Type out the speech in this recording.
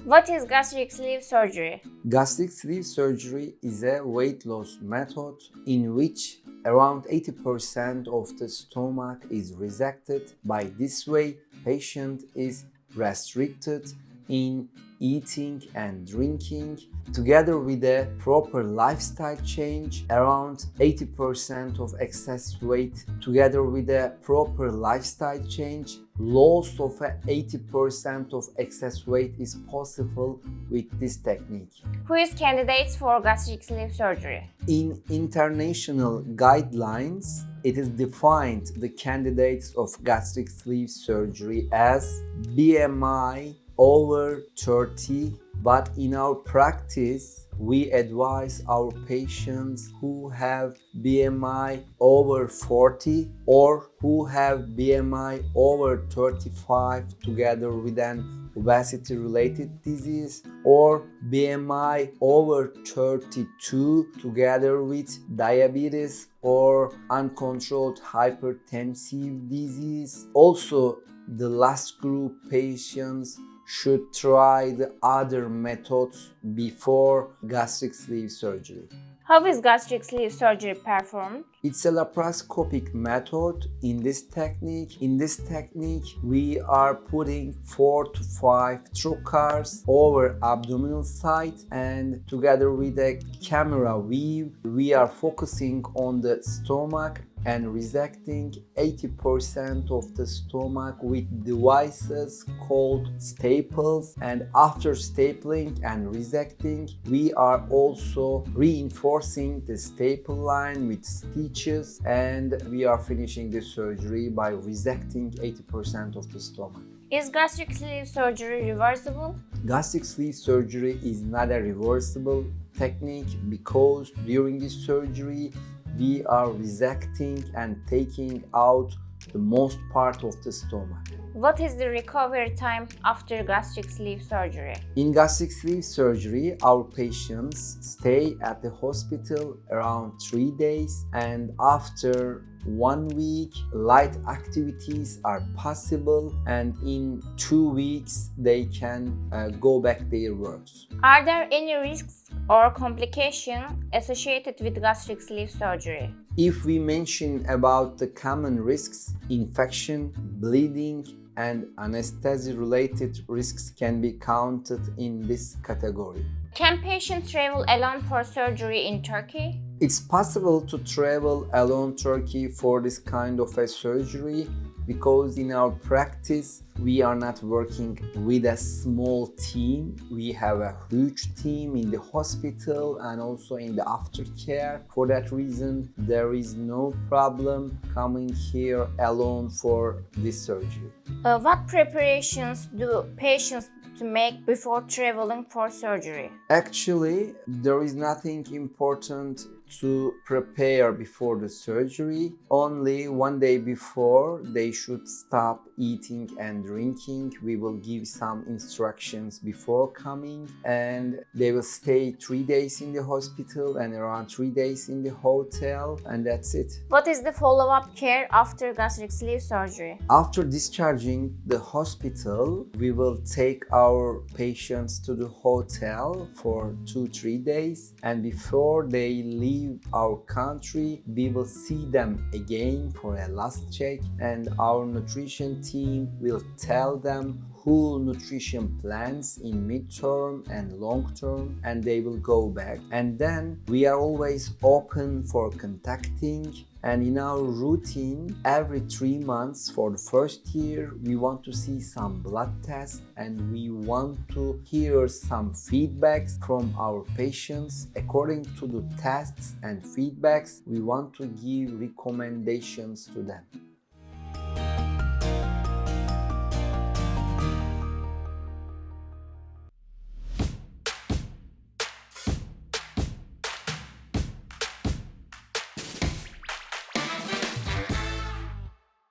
What is gastric sleeve surgery? Gastric sleeve surgery is a weight loss method in which around 80% of the stomach is resected. By this way, patient is restricted in eating and drinking. Together with a proper lifestyle change, around 80% of excess weight, together with a proper lifestyle change, loss of 80% of excess weight is possible with this technique. Who is candidates for gastric sleeve surgery? In international guidelines, it is defined the candidates of gastric sleeve surgery as BMI over 30, but in our practice, we advise our patients who have BMI over 40 or who have BMI over 35 together with an obesity-related disease, or BMI over 32 together with diabetes or uncontrolled hypertensive disease. Also, the last group patients should try the other methods before gastric sleeve surgery. How is gastric sleeve surgery performed? It's a laparoscopic method. In this technique, we are putting 4 to 5 trocars over abdominal side, and together with a camera view, we are focusing on the stomach and resecting 80% of the stomach with devices called staples. And after stapling and resecting, we are also reinforcing the staple line with stitches, and we are finishing the surgery by resecting 80% of the stomach. Is gastric sleeve surgery reversible? Gastric sleeve surgery is not a reversible technique because during this surgery, we are resecting and taking out the most part of the stomach. What is the recovery time after gastric sleeve surgery? In gastric sleeve surgery, our patients stay at the hospital around 3 days, and after 1 week, light activities are possible, and in 2 weeks, they can go back their works. Are there any risks or complications associated with gastric sleeve surgery? If we mention about the common risks, infection, bleeding, and anesthesia-related risks can be counted in this category. Can patients travel alone for surgery in Turkey? It's possible to travel alone Turkey for this kind of a surgery because in our practice, we are not working with a small team. We have a huge team in the hospital and also in the aftercare. For that reason, there is no problem coming here alone for this surgery. What preparations do patients to make before traveling for surgery? Actually, there is nothing important to prepare before the surgery. Only 1 day before, they should stop eating and drinking. We will give some instructions before coming, and they will stay 3 days in the hospital and around 3 days in the hotel, and that's it. What is the follow-up care after gastric sleeve surgery? After discharging the hospital, we will take our patients to the hotel for 2-3 days, and before they leave our country, we will see them again for a last check, and our nutrition team will tell them whole nutrition plans in mid-term and long-term, and they will go back. And then we are always open for contacting, and in our routine, every 3 months for the first year, we want to see some blood tests, and we want to hear some feedbacks from our patients. According to the tests and feedbacks, we want to give recommendations to them.